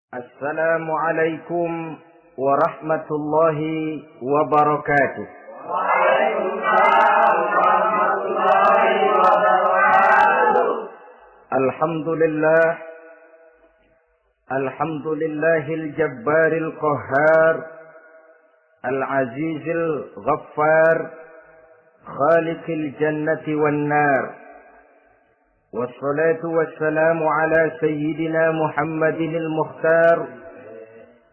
Assalamualaikum warahmatullahi wabarakatuh. Waalaikumsalam warahmatullahi wabarakatuh. Alhamdulillahil jabbaril qahhar, al-azizil ghaffar, khaliqil jannati wan nar. Wassalatu wassalamu ala sayyidina Muhammadinil Mukhtar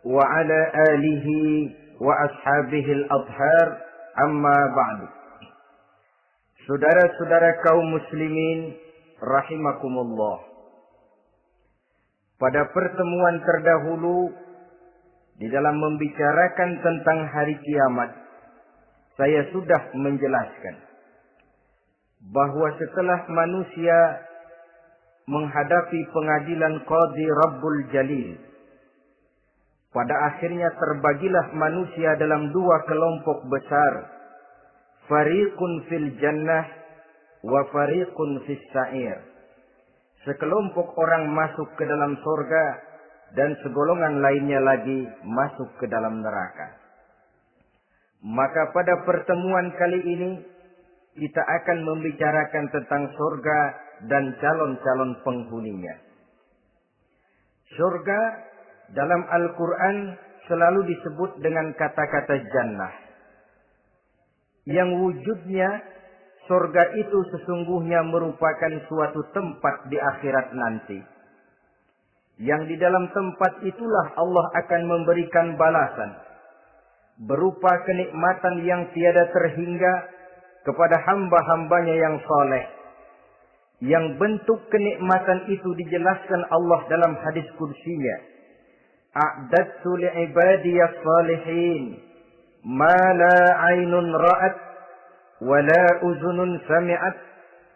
wa ala alihi wa ashabihil adhar, amma ba'du. Saudara-saudara kaum muslimin rahimakumullah. Pada pertemuan terdahulu di dalam membicarakan tentang hari kiamat, saya sudah menjelaskan bahwa setelah manusia menghadapi pengadilan Qadhi Rabbul Jalil, pada akhirnya terbagilah manusia dalam dua kelompok besar, fariqun fil jannah wa fariqun fis sa'ir. Sekelompok orang masuk ke dalam surga dan segolongan lainnya lagi masuk ke dalam neraka. Maka pada pertemuan kali ini kita akan membicarakan tentang surga dan calon-calon penghuninya. Surga dalam Al-Quran selalu disebut dengan kata-kata jannah, yang wujudnya surga itu sesungguhnya merupakan suatu tempat di akhirat nanti, yang di dalam tempat itulah Allah akan memberikan balasan berupa kenikmatan yang tiada terhingga kepada hamba-hambanya yang saleh, yang bentuk kenikmatan itu dijelaskan Allah dalam hadis qudsinya. A'dadtu li'ibadiyas salihin ma la 'ainun ra'at wa la uzunun sami'at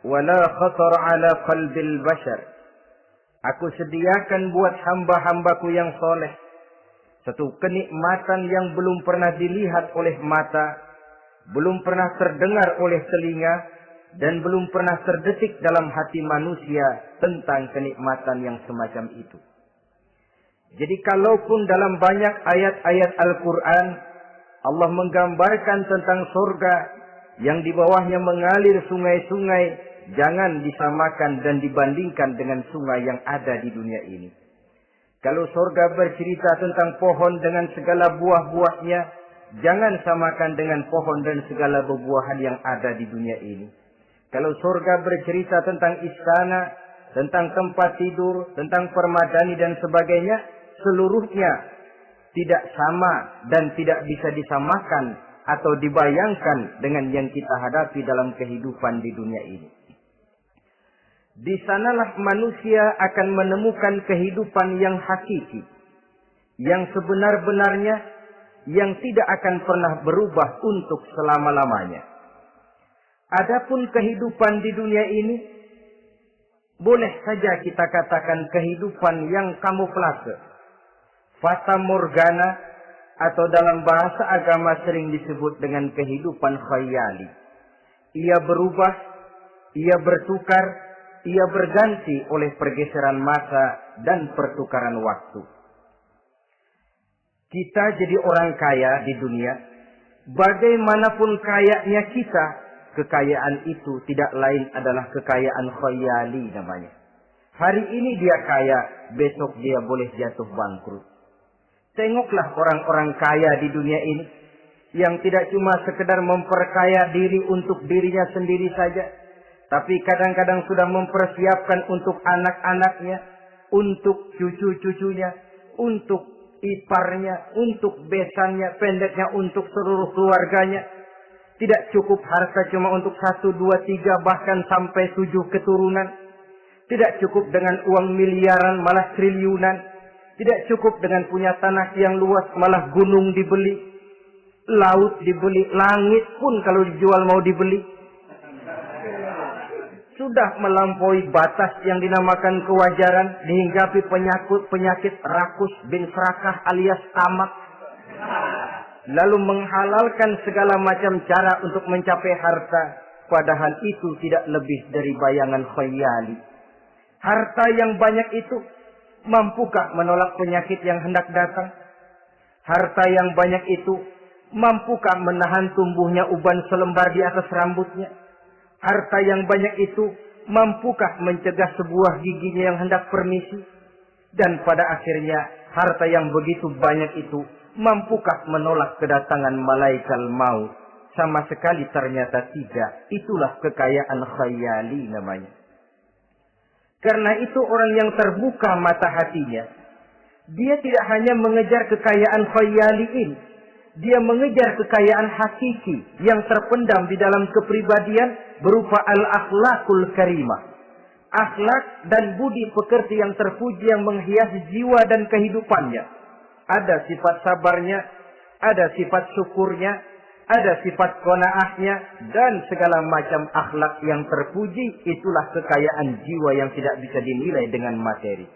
wa la khatar 'ala qalbil bashar. Aku sediakan buat hamba-hambaku yang saleh satu kenikmatan yang belum pernah dilihat oleh mata, belum pernah terdengar oleh telinga, dan belum pernah terdetik dalam hati manusia tentang kenikmatan yang semacam itu. Jadi kalaupun dalam banyak ayat-ayat Al-Quran Allah menggambarkan tentang surga yang di bawahnya mengalir sungai-sungai, jangan disamakan dan dibandingkan dengan sungai yang ada di dunia ini. Kalau surga bercerita tentang pohon dengan segala buah-buahnya, jangan samakan dengan pohon dan segala buah-buahan yang ada di dunia ini. Kalau surga bercerita tentang istana, tentang tempat tidur, tentang permadani dan sebagainya, seluruhnya tidak sama dan tidak bisa disamakan atau dibayangkan dengan yang kita hadapi dalam kehidupan di dunia ini. Di sanalah manusia akan menemukan kehidupan yang hakiki, yang sebenar-benarnya, yang tidak akan pernah berubah untuk selama-lamanya. Adapun kehidupan di dunia ini, boleh saja kita katakan kehidupan yang kamuflase, fata morgana, atau dalam bahasa agama sering disebut dengan kehidupan khayali. Ia berubah, ia bertukar, ia berganti oleh pergeseran masa dan pertukaran waktu. Kita jadi orang kaya di dunia, bagaimanapun kayanya kita, kekayaan itu tidak lain adalah kekayaan khayali namanya. Hari ini dia kaya, besok dia boleh jatuh bangkrut. Tengoklah orang-orang kaya di dunia ini, yang tidak cuma sekedar memperkaya diri untuk dirinya sendiri saja, tapi kadang-kadang sudah mempersiapkan untuk anak-anaknya, untuk cucu-cucunya, untuk iparnya, untuk besannya, pendeknya untuk seluruh keluarganya. Tidak cukup harta cuma untuk 1, 2, 3, bahkan sampai 7 keturunan. Tidak cukup dengan uang miliaran, malah triliunan. Tidak cukup dengan punya tanah yang luas, malah gunung dibeli, laut dibeli, langit pun kalau dijual mau dibeli. Sudah melampaui batas yang dinamakan kewajaran, dihinggapi penyakit rakus bin serakah alias tamak. Lalu menghalalkan segala macam cara untuk mencapai harta, padahal itu tidak lebih dari bayangan khayali. Harta yang banyak itu mampukah menolak penyakit yang hendak datang? Harta yang banyak itu, mampukah menahan tumbuhnya uban selembar di atas rambutnya? Harta yang banyak itu, mampukah mencegah sebuah giginya yang hendak permisi? Dan pada akhirnya, harta yang begitu banyak itu, mampukah menolak kedatangan malaikat maut? Sama sekali ternyata tidak. Itulah kekayaan khayali namanya. Karena itu orang yang terbuka mata hatinya, dia tidak hanya mengejar kekayaan khayali ini, dia mengejar kekayaan hakiki yang terpendam di dalam kepribadian berupa al-akhlakul karimah. Akhlak dan budi pekerti yang terpuji yang menghiasi jiwa dan kehidupannya. Ada sifat sabarnya, ada sifat syukurnya, ada sifat qanaahnya, dan segala macam akhlak yang terpuji. Itulah kekayaan jiwa yang tidak bisa dinilai dengan materi.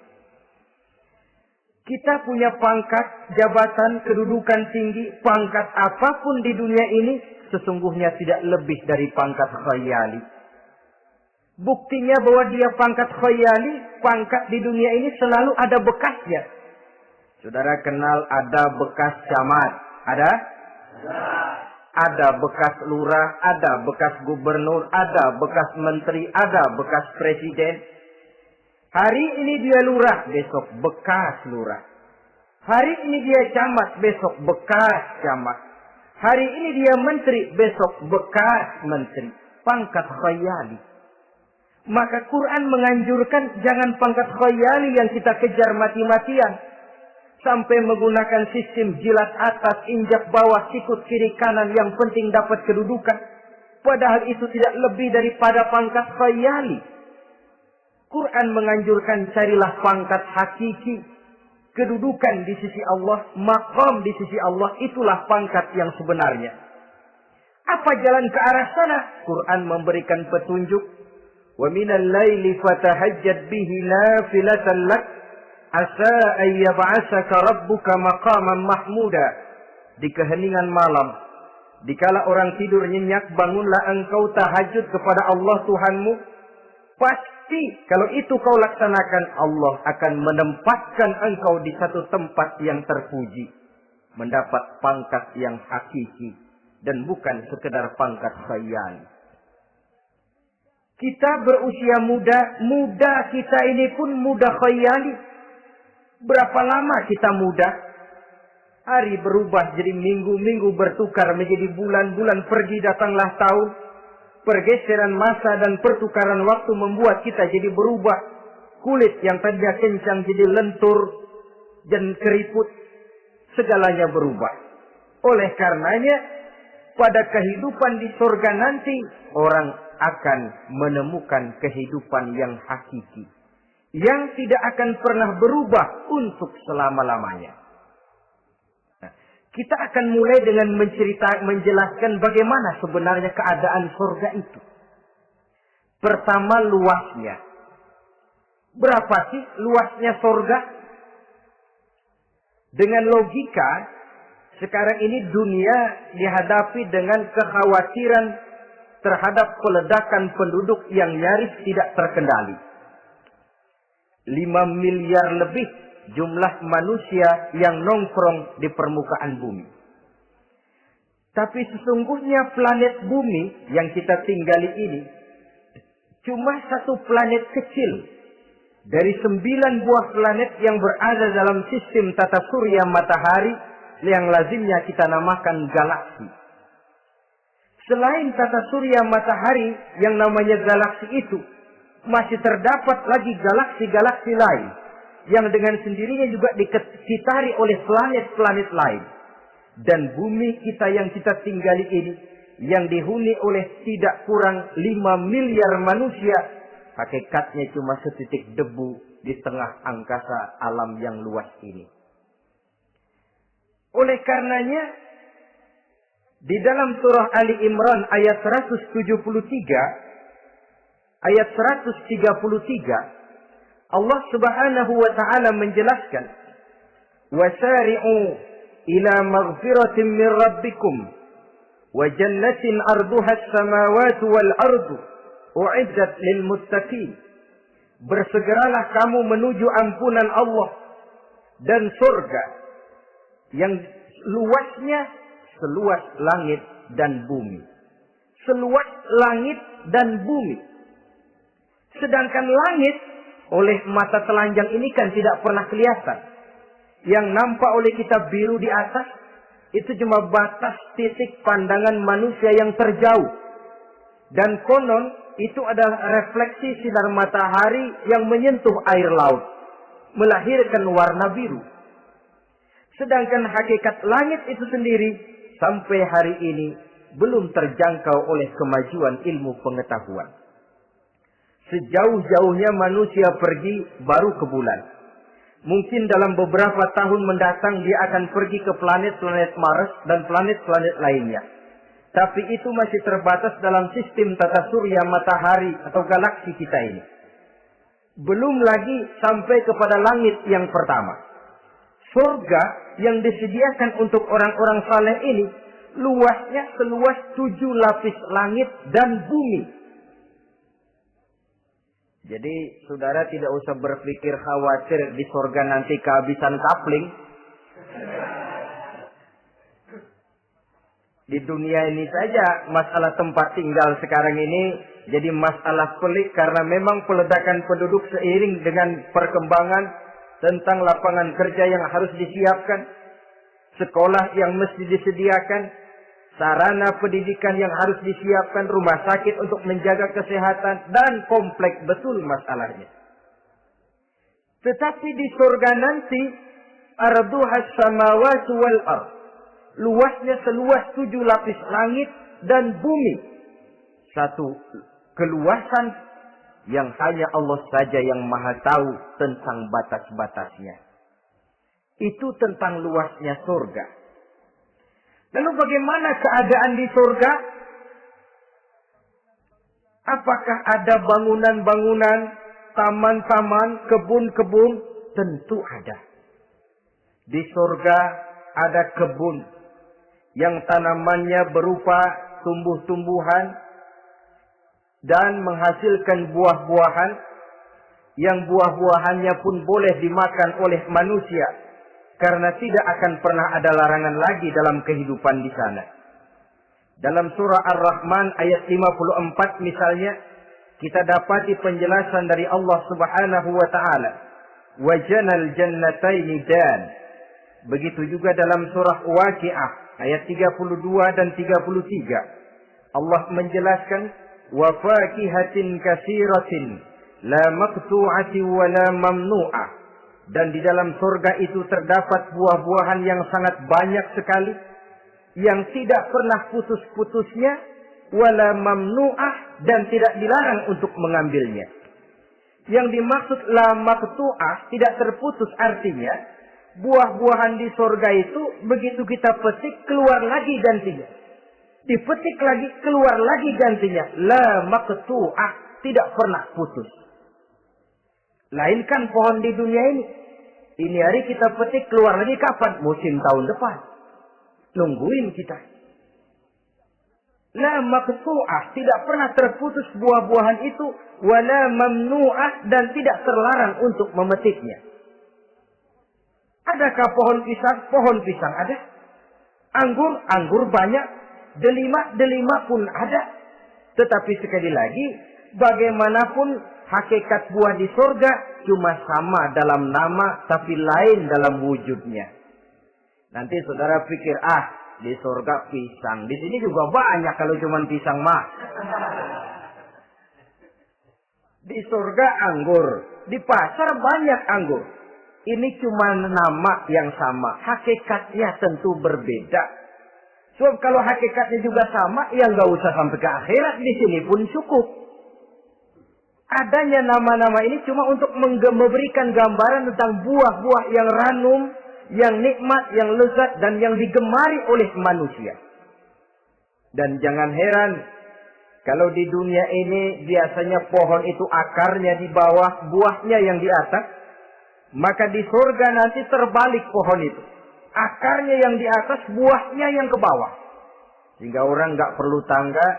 Kita punya pangkat, jabatan, kedudukan tinggi, pangkat apapun di dunia ini, sesungguhnya tidak lebih dari pangkat khayali. Buktinya bahwa dia pangkat khayali, pangkat di dunia ini selalu ada bekasnya. Saudara kenal ada bekas camat, ada? Ada bekas lurah, ada bekas gubernur, ada bekas menteri, ada bekas presiden. Hari ini dia lurah, besok bekas lurah. Hari ini dia camat, besok bekas camat. Hari ini dia menteri, besok bekas menteri. Pangkat khayali. Maka Quran menganjurkan jangan pangkat khayali yang kita kejar mati-matian. Sampai menggunakan sistem jilat atas, injak bawah, sikut kiri kanan yang penting dapat kedudukan. Padahal itu tidak lebih daripada pangkat khayali. Quran menganjurkan carilah pangkat hakiki. Kedudukan di sisi Allah, maqam di sisi Allah, itulah pangkat yang sebenarnya. Apa jalan ke arah sana? Quran memberikan petunjuk. Wa minal laili fatahajjad bihi nafilatan lak. Asa ayyab'asaka rabbuka maqaman mahmuda. Di keheningan malam, dikala orang tidur nyenyak, bangunlah engkau tahajud kepada Allah Tuhanmu. Pasti kalau itu kau laksanakan, Allah akan menempatkan engkau di satu tempat yang terpuji, mendapat pangkat yang hakiki dan bukan sekedar pangkat khayal. Kita berusia muda kita ini pun muda khayali. Berapa lama kita muda? Hari berubah jadi minggu, minggu bertukar menjadi bulan, bulan pergi datanglah tahun. Pergeseran masa dan pertukaran waktu membuat kita jadi berubah. Kulit yang tadinya kencang jadi lentur dan keriput. Segalanya berubah. Oleh karenanya, pada kehidupan di surga nanti, orang akan menemukan kehidupan yang hakiki. Yang tidak akan pernah berubah untuk selama-lamanya. Nah, kita akan mulai dengan menjelaskan bagaimana sebenarnya keadaan surga itu. Pertama, luasnya. Berapa sih luasnya surga? Dengan logika, sekarang ini dunia dihadapi dengan kekhawatiran terhadap peledakan penduduk yang nyaris tidak terkendali. 5 miliar lebih jumlah manusia yang nongkrong di permukaan bumi. Tapi sesungguhnya planet bumi yang kita tinggali ini cuma satu planet kecil dari 9 buah planet yang berada dalam sistem tata surya matahari yang lazimnya kita namakan galaksi. Selain tata surya matahari yang namanya galaksi itu, masih terdapat lagi galaksi-galaksi lain yang dengan sendirinya juga dikitari oleh planet-planet lain. Dan bumi kita yang kita tinggali ini yang dihuni oleh tidak kurang 5 miliar manusia, hakikatnya cuma setitik debu di tengah angkasa alam yang luas ini. Oleh karenanya, di dalam surah Ali Imran ayat 173, ayat 133, Allah Subhanahu wa taala menjelaskan, "Wasari'u ila maghfiratin min rabbikum wa jannatin 'arduha as-samawati wal ardu u'iddat lil muttaqin." bersegeralah kamu menuju ampunan Allah dan surga yang luasnya seluas langit dan bumi. Seluas langit dan bumi. Sedangkan langit oleh mata telanjang ini kan tidak pernah kelihatan. Yang nampak oleh kita biru di atas, itu cuma batas titik pandangan manusia yang terjauh. Dan konon, itu adalah refleksi sinar matahari yang menyentuh air laut. Melahirkan warna biru. Sedangkan hakikat langit itu sendiri, sampai hari ini, belum terjangkau oleh kemajuan ilmu pengetahuan. Sejauh-jauhnya manusia pergi baru ke bulan. Mungkin dalam beberapa tahun mendatang dia akan pergi ke planet-planet Mars dan planet-planet lainnya. Tapi itu masih terbatas dalam sistem tata surya matahari atau galaksi kita ini. Belum lagi sampai kepada langit yang pertama. Surga yang disediakan untuk orang-orang saleh ini luasnya seluas 7 lapis langit dan bumi. Jadi saudara tidak usah berpikir khawatir di surga nanti kehabisan kapling. Di dunia ini saja masalah tempat tinggal sekarang ini jadi masalah pelik karena memang peledakan penduduk seiring dengan perkembangan tentang lapangan kerja yang harus disiapkan, sekolah yang mesti disediakan, sarana pendidikan yang harus disiapkan, rumah sakit untuk menjaga kesehatan, dan kompleks betul masalahnya. Tetapi di surga nanti, arduhas samawati wal ard, luasnya seluas 7 lapis langit dan bumi. Satu keluasan yang hanya Allah saja yang maha tahu tentang batas-batasnya. Itu tentang luasnya surga. Lalu bagaimana keadaan di surga? Apakah ada bangunan-bangunan, taman-taman, kebun-kebun? Tentu ada. Di surga ada kebun yang tanamannya berupa tumbuh-tumbuhan dan menghasilkan buah-buahan yang buah-buahannya pun boleh dimakan oleh manusia. Karena tidak akan pernah ada larangan lagi dalam kehidupan di sana. Dalam surah Ar-Rahman ayat 54 misalnya, kita dapati penjelasan dari Allah Subhanahu wa taala. Wajanal jannataini dan. Begitu juga dalam surah Waqiah ayat 32 dan 33. Allah menjelaskan wa fakihatin katsiratin la maqtu'atin wa la mamnu'ah. Dan di dalam surga itu terdapat buah-buahan yang sangat banyak sekali. Yang tidak pernah putus-putusnya. Wala mamnu'ah. Dan tidak dilarang untuk mengambilnya. Yang dimaksud la maqtu'ah tidak terputus artinya. Buah-buahan di surga itu begitu kita petik keluar lagi gantinya. Dipetik lagi keluar lagi gantinya. La maqtu'ah. Tidak pernah putus. Lain kan pohon di dunia ini. Ini hari kita petik keluar lagi kapan? Musim tahun depan. Nungguin kita. La maqtu'ah. Tidak pernah terputus buah-buahan itu. Wala mamnu'ah. Dan tidak terlarang untuk memetiknya. Adakah pohon pisang? Pohon pisang ada. Anggur? Anggur banyak. Delima pun ada. Tetapi sekali lagi. Bagaimanapun hakikat buah di surga cuma sama dalam nama tapi lain dalam wujudnya. Nanti saudara pikir, di surga pisang. Di sini juga banyak kalau cuma pisang mah. Di surga anggur. Di pasar banyak anggur. Ini cuma nama yang sama. Hakikatnya tentu berbeda. Sebab kalau hakikatnya juga sama, ya nggak usah sampai ke akhirat. Di sini pun cukup. Adanya nama-nama ini cuma untuk memberikan gambaran tentang buah-buah yang ranum, yang nikmat, yang lezat, dan yang digemari oleh manusia. Dan jangan heran, kalau di dunia ini biasanya pohon itu akarnya di bawah, buahnya yang di atas, maka di surga nanti terbalik pohon itu. Akarnya yang di atas, buahnya yang ke bawah. Sehingga orang nggak perlu tangga,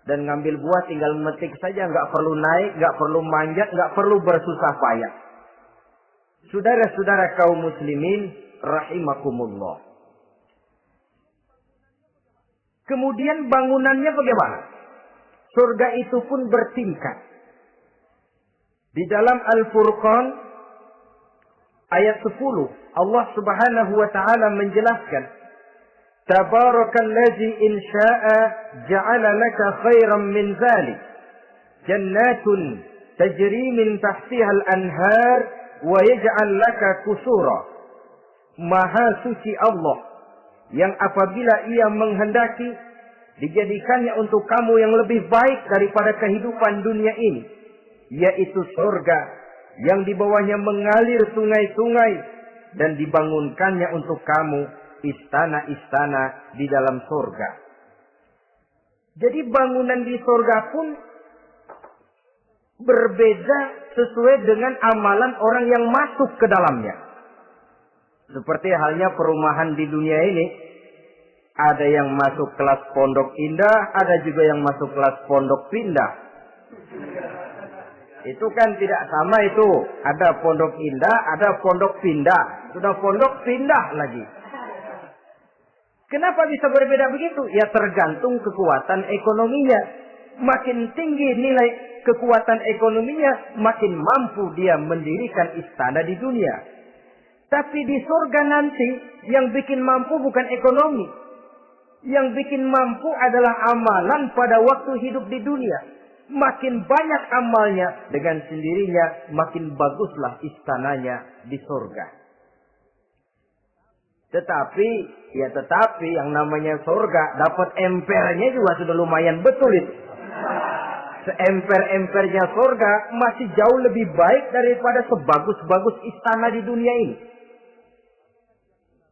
Dan ngambil buah tinggal memetik saja, nggak perlu naik, nggak perlu manjat, nggak perlu bersusah payah. Saudara-saudara kaum muslimin rahimakumullah. Kemudian bangunannya bagaimana? Surga itu pun bertingkat. Di dalam Al-Furqan ayat 10 Allah Subhanahu wa taala menjelaskan, Tabarakalladzi in syaa'a ja'ala laka khairan min dzalik jannatun tajri min tahtiha al-anhar wa yaj'al laka qusura. Maha suci Allah yang apabila ia menghendaki dijadikannya untuk kamu yang lebih baik daripada kehidupan dunia ini, yaitu surga yang di bawahnya mengalir sungai-sungai dan dibangunkannya untuk kamu istana-istana di dalam surga. Jadi bangunan di surga pun berbeda sesuai dengan amalan orang yang masuk ke dalamnya. Seperti halnya perumahan di dunia ini, ada yang masuk kelas pondok indah, ada juga yang masuk kelas pondok pindah. Itu kan tidak sama itu. Ada pondok indah, ada pondok pindah. Sudah pondok pindah lagi. Kenapa bisa berbeda begitu? Ya tergantung kekuatan ekonominya. Makin tinggi nilai kekuatan ekonominya, makin mampu dia mendirikan istana di dunia. Tapi di surga nanti, yang bikin mampu bukan ekonomi. Yang bikin mampu adalah amalan pada waktu hidup di dunia. Makin banyak amalnya, dengan sendirinya makin baguslah istananya di surga. Tetapi yang namanya surga, dapat empernya juga sudah lumayan betul itu. Seemper-empernya surga masih jauh lebih baik daripada sebagus-bagus istana di dunia ini.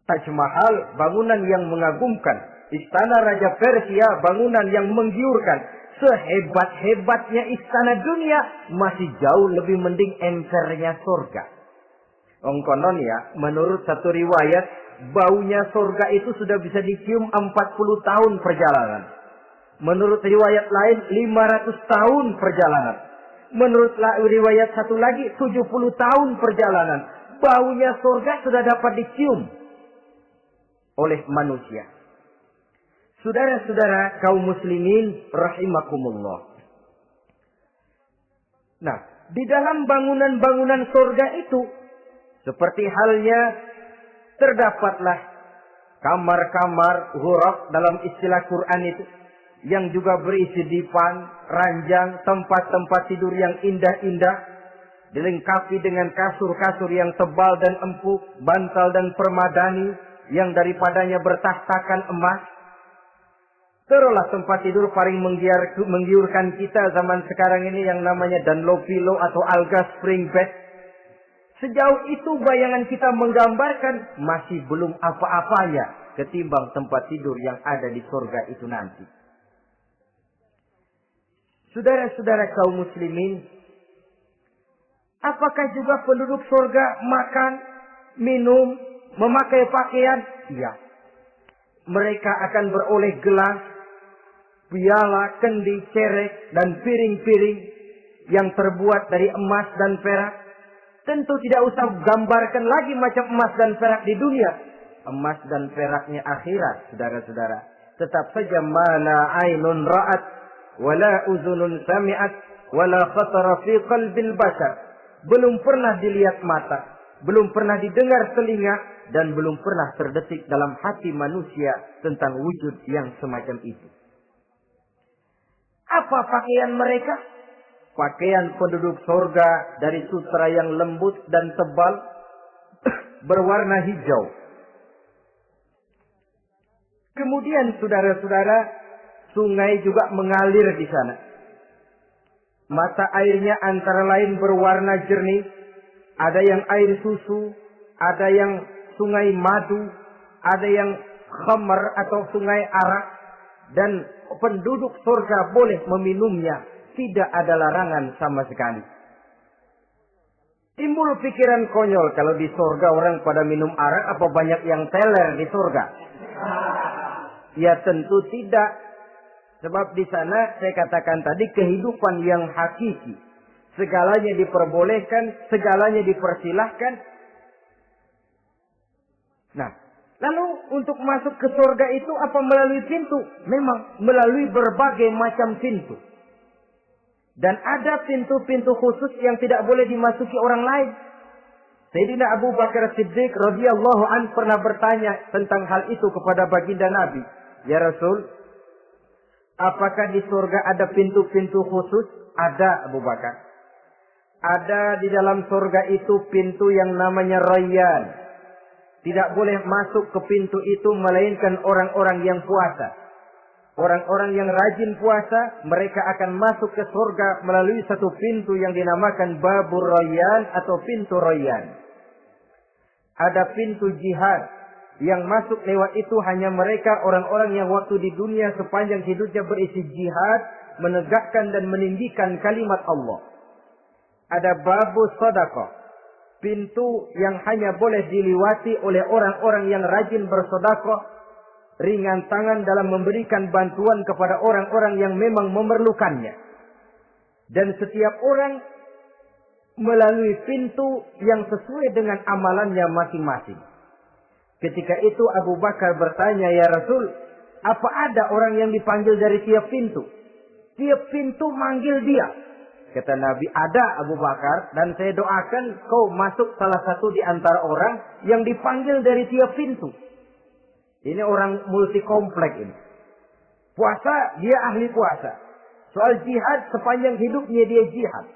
Taj Mahal, bangunan yang mengagumkan. Istana Raja Persia, bangunan yang menggiurkan. Sehebat-hebatnya istana dunia, masih jauh lebih mending empernya surga. Konon ya, menurut satu riwayat, baunya surga itu sudah bisa dicium 40 tahun perjalanan. Menurut riwayat lain, 500 tahun perjalanan. Menurut riwayat satu lagi, 70 tahun perjalanan. Baunya surga sudah dapat dicium oleh manusia. Saudara-saudara kaum muslimin rahimakumullah. Nah, di dalam bangunan-bangunan surga itu, seperti halnya terdapatlah kamar-kamar ghuraf dalam istilah Quran itu, yang juga berisi divan, ranjang, tempat-tempat tidur yang indah-indah, dilengkapi dengan kasur-kasur yang tebal dan empuk, bantal dan permadani yang daripadanya bertahtakan emas. Terulah tempat tidur paling menggiurkan kita zaman sekarang ini yang namanya Dunlopillow atau Alga Spring Bed. Sejauh itu bayangan kita menggambarkan masih belum apa-apanya ketimbang tempat tidur yang ada di surga itu nanti. Saudara-saudara kaum muslimin, apakah juga penduduk surga makan, minum, memakai pakaian? Iya. Mereka akan beroleh gelas, piala, kendi, cerek, dan piring-piring yang terbuat dari emas dan perak. Tentu tidak usah gambarkan lagi macam emas dan perak di dunia. Emas dan peraknya akhirat, saudara-saudara. Tetap saja mana ainun ra'at, wala uzunun sami'at, wala khatara fi qalbil bashar. Belum pernah dilihat mata, belum pernah didengar telinga, dan belum pernah terdetik dalam hati manusia tentang wujud yang semacam itu. Apa pakaian mereka? Pakaian penduduk surga dari sutra yang lembut dan tebal, berwarna hijau. Kemudian saudara-saudara, sungai juga mengalir di sana. Mata airnya antara lain berwarna jernih. Ada yang air susu, ada yang sungai madu, ada yang khamar atau sungai arak. Dan penduduk surga boleh meminumnya. Tidak ada larangan sama sekali. Timbul pikiran konyol, kalau di surga orang pada minum arak, apa banyak yang teler di surga? Ya tentu tidak. Sebab di sana saya katakan tadi kehidupan yang hakiki. Segalanya diperbolehkan, segalanya dipersilahkan. Nah, lalu untuk masuk ke surga itu apa melalui pintu? Memang melalui berbagai macam pintu. Dan ada pintu-pintu khusus yang tidak boleh dimasuki orang lain. Sayyidina Abu Bakar Siddiq radhiyallahu an pernah bertanya tentang hal itu kepada baginda Nabi. Ya Rasul, apakah di surga ada pintu-pintu khusus? Ada, Abu Bakar. Ada di dalam surga itu pintu yang namanya Rayyan. Tidak boleh masuk ke pintu itu melainkan orang-orang yang puasa. Orang-orang yang rajin puasa, mereka akan masuk ke surga melalui satu pintu yang dinamakan Babur Rayyan atau pintu Rayyan. Ada pintu jihad yang masuk lewat itu hanya mereka orang-orang yang waktu di dunia sepanjang hidupnya berisi jihad, menegakkan dan meninggikan kalimat Allah. Ada Babus Sedekah, pintu yang hanya boleh dilewati oleh orang-orang yang rajin bersedekah, ringan tangan dalam memberikan bantuan kepada orang-orang yang memang memerlukannya. Dan setiap orang melalui pintu yang sesuai dengan amalannya masing-masing. Ketika itu Abu Bakar bertanya, ya Rasul, apa ada orang yang dipanggil dari tiap pintu? Tiap pintu manggil dia. Kata Nabi, ada Abu Bakar, dan saya doakan kau masuk salah satu di antara orang yang dipanggil dari tiap pintu. Ini orang multi komplek ini. Puasa, dia ahli puasa. Soal jihad, sepanjang hidupnya dia jihad.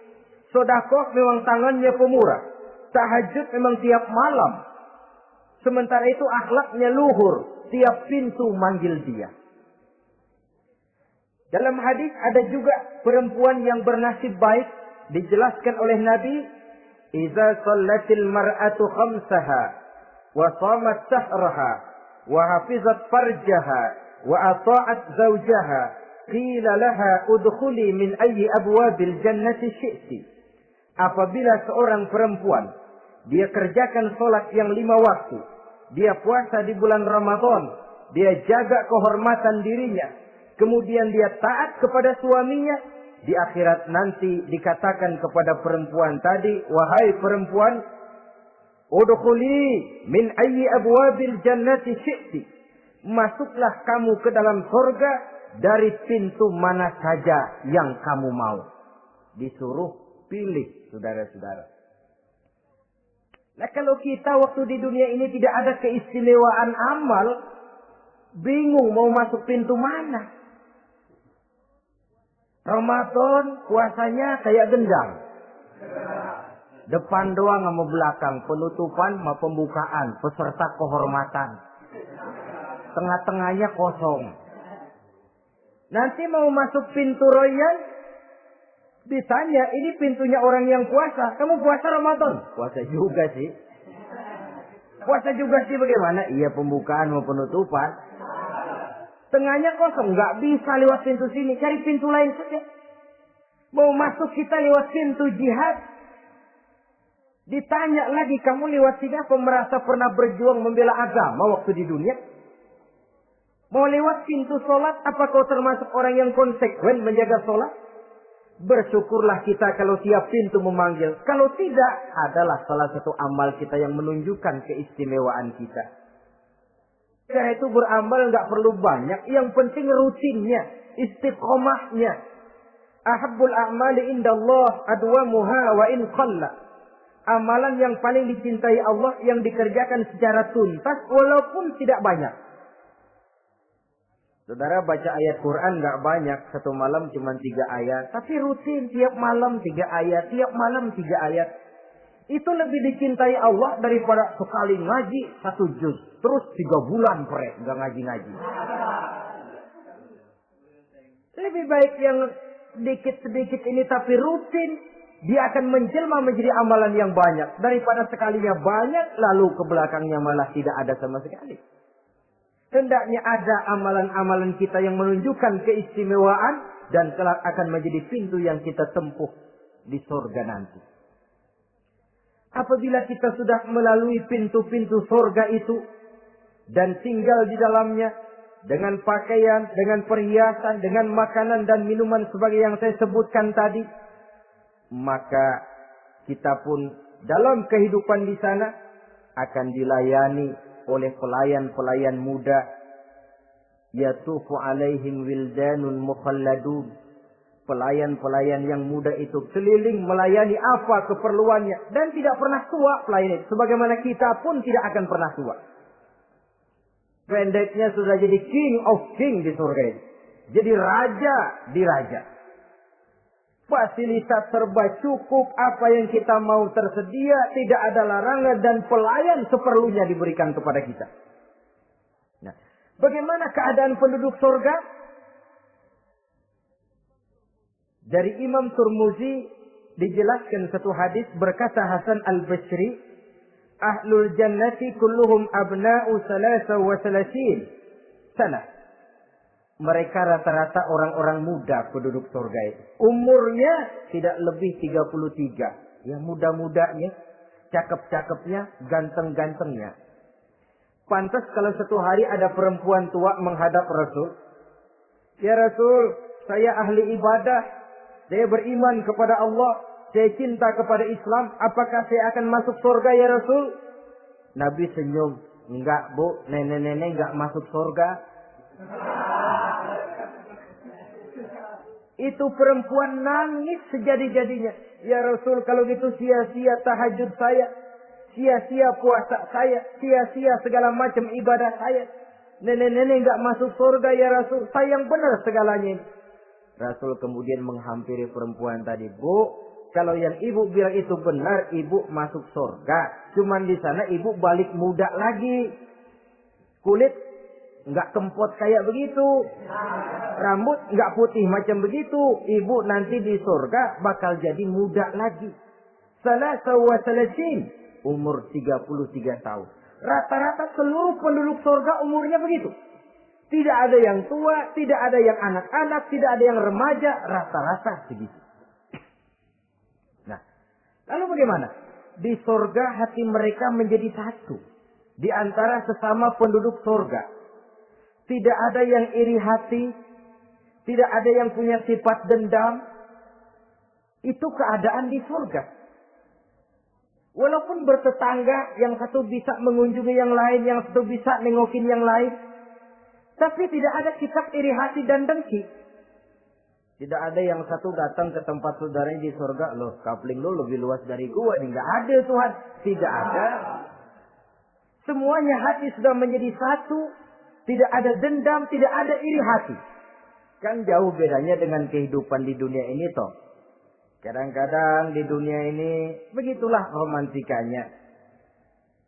Sedekah memang tangannya pemurah. Tahajud memang tiap malam. Sementara itu akhlaknya luhur. Tiap pintu manggil dia. Dalam hadis ada juga perempuan yang bernasib baik. Dijelaskan oleh Nabi. Iza sallatil mar'atu khamsaha. Wa shamat sahraha. Wa hafizat farjaha. Wa ata'at zawjaha. Qila laha udkhuli min ayyi abwabil jannati syi'ti. Apabila seorang perempuan, dia kerjakan sholat yang 5 waktu, dia puasa di bulan Ramadan, dia jaga kehormatan dirinya, kemudian dia taat kepada suaminya, di akhirat nanti dikatakan kepada perempuan tadi, wahai perempuan, udkhuli min ayyi abwabil jannati syi'ti. Masuklah kamu ke dalam surga dari pintu mana saja yang kamu mau. Disuruh pilih, saudara-saudara. Nah, kalau kita waktu di dunia ini tidak ada keistimewaan amal, bingung mau masuk pintu mana. Ramadan puasanya kayak gendang. Depan doang sama belakang, penutupan sama pembukaan, peserta kehormatan. Tengah-tengahnya kosong. Nanti mau masuk pintu Rayyan, ditanya, ini pintunya orang yang puasa. Kamu puasa Ramadan? Puasa juga sih. Puasa juga sih bagaimana? Iya, pembukaan mau penutupan. Tengahnya kosong, nggak bisa lewat pintu sini. Cari pintu lain saja. Mau masuk kita lewat pintu jihad. Ditanya lagi, kamu lewat sini apa merasa pernah berjuang membela agama waktu di dunia? Mau lewat pintu sholat, apa kau termasuk orang yang konsekuen menjaga sholat? Bersyukurlah kita kalau tiap pintu memanggil. Kalau tidak, adalah salah satu amal kita yang menunjukkan keistimewaan kita. Karena itu beramal nggak perlu banyak. Yang penting rutinnya, istiqomahnya. Ahabbul a'mali indallah adwamuha wa in qalla. Amalan yang paling dicintai Allah yang dikerjakan secara tuntas walaupun tidak banyak. Saudara baca ayat Quran nggak banyak, satu malam cuma 3 ayat, tapi rutin tiap malam 3 ayat, tiap malam 3 ayat. Itu lebih dicintai Allah daripada sekali ngaji 1 juz, terus 3 bulan prek nggak ngaji-ngaji. Lebih baik yang sedikit-sedikit ini tapi rutin, dia akan menjelma menjadi amalan yang banyak daripada sekalinya banyak lalu ke belakangnya malah tidak ada sama sekali. Hendaknya ada amalan-amalan kita yang menunjukkan keistimewaan dan kelak akan menjadi pintu yang kita tempuh di surga nanti. Apabila kita sudah melalui pintu-pintu surga itu dan tinggal di dalamnya, dengan pakaian, dengan perhiasan, dengan makanan dan minuman sebagai yang saya sebutkan tadi, maka kita pun dalam kehidupan di sana akan dilayani oleh pelayan-pelayan muda. Yatufu alaihim wildanun mukhalladun. Pelayan-pelayan yang muda itu keliling melayani apa keperluannya dan tidak pernah tua pelayan itu, sebagaimana kita pun tidak akan pernah tua. Pendeknya sudah jadi king of king di surga ini. Jadi raja di raja. Fasilitas serba cukup, apa yang kita mau tersedia, tidak ada larangan dan pelayan seperlunya diberikan kepada kita. Nah, bagaimana keadaan penduduk surga? Dari Imam Turmuzi dijelaskan satu hadis, berkata Hasan al-Basri, ahlul jannati kulluhum abna'u salasa wa salasin sana. Mereka rata-rata orang-orang muda penduduk surga itu. Umurnya tidak lebih 33. Ya, muda-mudanya, cakep-cakepnya, ganteng-gantengnya. Pantas kalau satu hari ada perempuan tua menghadap Rasul. Ya Rasul, saya ahli ibadah. Saya beriman kepada Allah. Saya cinta kepada Islam. Apakah saya akan masuk surga ya Rasul? Nabi senyum. Enggak bu, nenek-nenek enggak masuk surga. Itu perempuan nangis sejadi-jadinya. Ya Rasul, kalau gitu sia-sia tahajud saya. Sia-sia puasa saya. Sia-sia segala macam ibadah saya. Nenek-nenek enggak masuk surga ya Rasul. Sayang benar segalanya ini. Rasul kemudian menghampiri perempuan tadi. Bu, kalau yang ibu bilang itu benar, ibu masuk surga. Cuman di sana ibu balik muda lagi. Kulit enggak kempot kayak begitu. Rambut enggak putih macam begitu. Ibu nanti di surga bakal jadi muda lagi. Salasa wa salasin. Umur 33 tahun. Rata-rata seluruh penduduk surga umurnya begitu. Tidak ada yang tua, tidak ada yang anak-anak, tidak ada yang remaja, rata-rata segitu. Nah, lalu bagaimana? Di surga hati mereka menjadi satu. Di antara sesama penduduk surga. Tidak ada yang iri hati, tidak ada yang punya sifat dendam. Itu keadaan di surga. Walaupun bertetangga, yang satu bisa mengunjungi yang lain, yang satu bisa nengokin yang lain. Tapi tidak ada sifat iri hati dan dengki. Tidak ada yang satu datang ke tempat saudaranya di surga. Loh, kapling lu lebih luas dari gua. Ini nggak ada Tuhan. Tidak ada. Semuanya hati sudah menjadi satu. Tidak ada dendam, tidak ada iri hati. Kan jauh bedanya dengan kehidupan di dunia ini toh. Kadang-kadang di dunia ini begitulah romantikanya.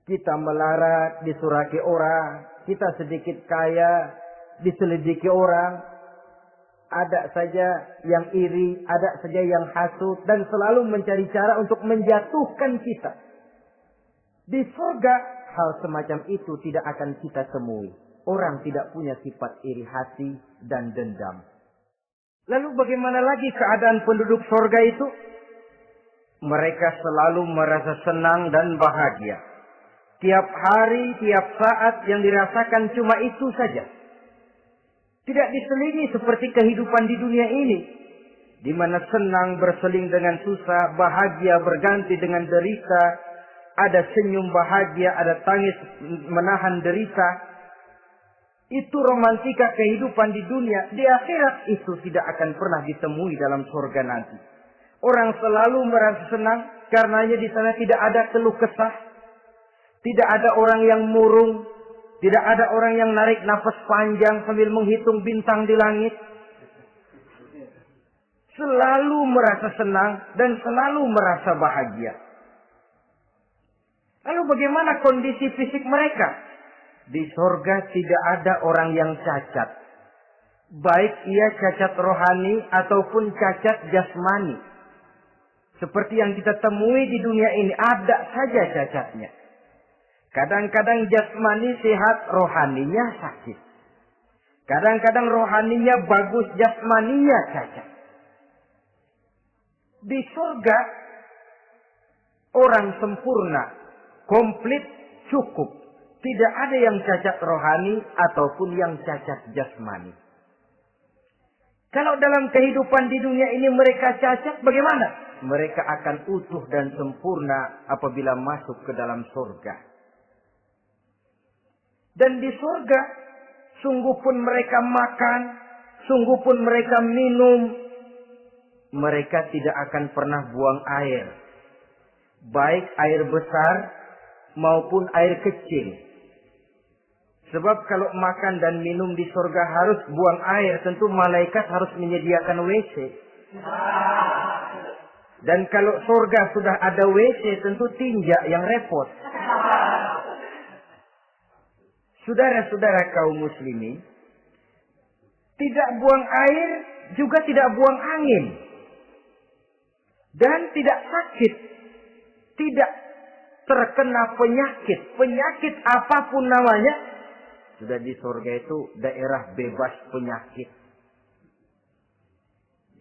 Kita melarat, disuraki orang. Kita sedikit kaya, diselidiki orang. Ada saja yang iri, ada saja yang hasut. Dan selalu mencari cara untuk menjatuhkan kita. Di surga, hal semacam itu tidak akan kita temui. Orang tidak punya sifat iri hati dan dendam. Lalu bagaimana lagi keadaan penduduk surga itu? Mereka selalu merasa senang dan bahagia. Tiap hari, tiap saat yang dirasakan cuma itu saja. Tidak diselingi seperti kehidupan di dunia ini. Di mana senang berseling dengan susah, bahagia berganti dengan derita. Ada senyum bahagia, ada tangis menahan derita. Itu romantika kehidupan di dunia. Di akhirat itu tidak akan pernah ditemui dalam surga nanti. Orang selalu merasa senang karenanya di sana tidak ada keluh kesah. Tidak ada orang yang murung. Tidak ada orang yang narik nafas panjang sambil menghitung bintang di langit. Selalu merasa senang dan selalu merasa bahagia. Lalu bagaimana kondisi fisik mereka? Di surga tidak ada orang yang cacat. Baik ia cacat rohani ataupun cacat jasmani. Seperti yang kita temui di dunia ini, ada saja cacatnya. Kadang-kadang jasmani sehat, rohaninya sakit. Kadang-kadang rohaninya bagus, jasmaninya cacat. Di surga, orang sempurna, komplit, cukup. Tidak ada yang cacat rohani ataupun yang cacat jasmani. Kalau dalam kehidupan di dunia ini mereka cacat, bagaimana? Mereka akan utuh dan sempurna apabila masuk ke dalam surga. Dan di surga, sungguh pun mereka makan, sungguh pun mereka minum, mereka tidak akan pernah buang air. Baik air besar maupun air kecil. Sebab kalau makan dan minum di surga harus buang air, tentu malaikat harus menyediakan WC. Dan kalau surga sudah ada WC, tentu tinja yang repot. Saudara-saudara kaum muslimin, tidak buang air, juga tidak buang angin. Dan tidak sakit. Tidak terkena penyakit. Penyakit apapun namanya, sudah di surga itu daerah bebas penyakit.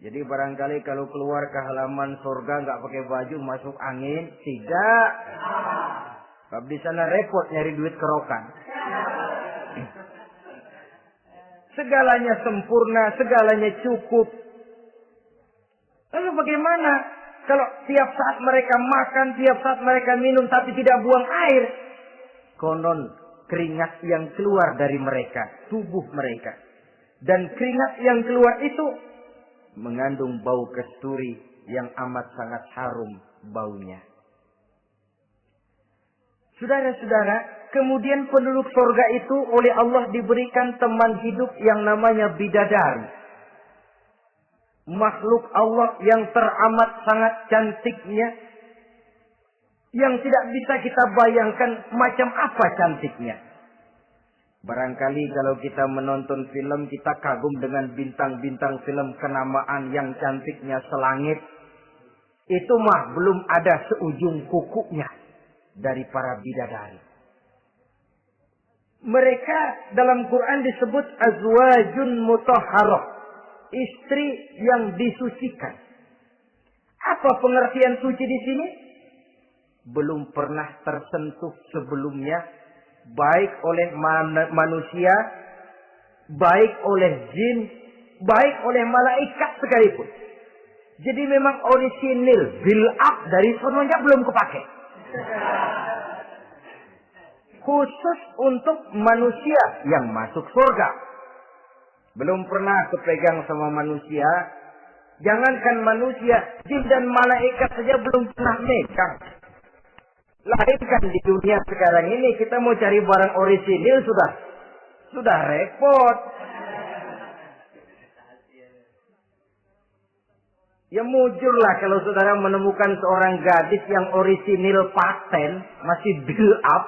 Jadi barangkali kalau keluar ke halaman surga nggak pakai baju masuk angin, tidak. Sebab di sana repot nyari duit kerokan. Segalanya sempurna, segalanya cukup. Lalu bagaimana kalau tiap saat mereka makan, tiap saat mereka minum tapi tidak buang air? Konon keringat yang keluar dari mereka, tubuh mereka. Dan keringat yang keluar itu mengandung bau kasturi yang amat sangat harum baunya. Saudara-saudara, kemudian penduduk surga itu oleh Allah diberikan teman hidup yang namanya bidadari. Makhluk Allah yang teramat sangat cantiknya, yang tidak bisa kita bayangkan macam apa cantiknya. Barangkali kalau kita menonton film, kita kagum dengan bintang-bintang film kenamaan yang cantiknya selangit. Itu mah belum ada seujung kukunya dari para bidadari. Mereka dalam Quran disebut azwajun mutahharah, istri yang disucikan. Apa pengertian suci di sini? Belum pernah tersentuh sebelumnya, baik oleh manusia, baik oleh jin, baik oleh malaikat sekalipun. Jadi memang orisinil, build up dari sononya belum kepake. Khusus untuk manusia yang masuk surga. Belum pernah kepegang sama manusia. Jangankan manusia, jin dan malaikat saja belum pernah megang. Lahirkan di dunia sekarang ini kita mau cari barang orisinil sudah repot. Ya mujurlah kalau saudara menemukan seorang gadis yang orisinil paten, masih build up,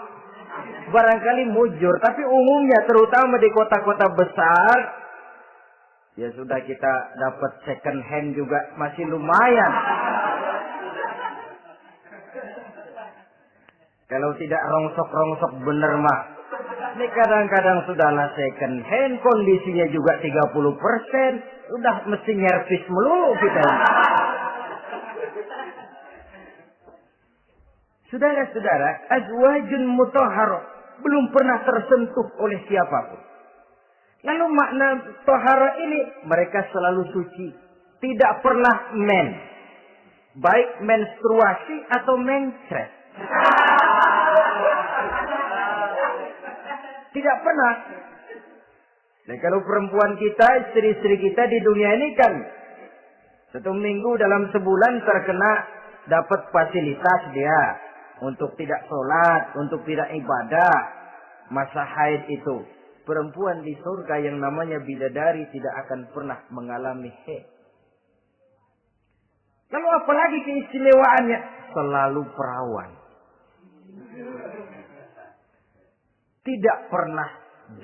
barangkali mujur. Tapi umumnya terutama di kota-kota besar, ya sudah kita dapat second hand juga masih lumayan. Kalau tidak rongsok-rongsok bener mah. Ini kadang-kadang sudahlah second hand, kondisinya juga 30%. Udah mesti nyervis melulu kita. Saudara-saudara, azwajun mutahharah belum pernah tersentuh oleh siapapun. Lalu makna tahara ini, mereka selalu suci. Tidak pernah baik menstruasi atau mencret. Tidak pernah. Nah, kalau perempuan kita, istri-istri kita di dunia ini kan 1 minggu dalam sebulan terkena dapat fasilitas dia untuk tidak sholat, untuk tidak ibadah, masa haid itu. Perempuan di surga yang namanya bidadari tidak akan pernah mengalami haid. Lalu apalagi keistimewaannya? Selalu perawan. Tidak pernah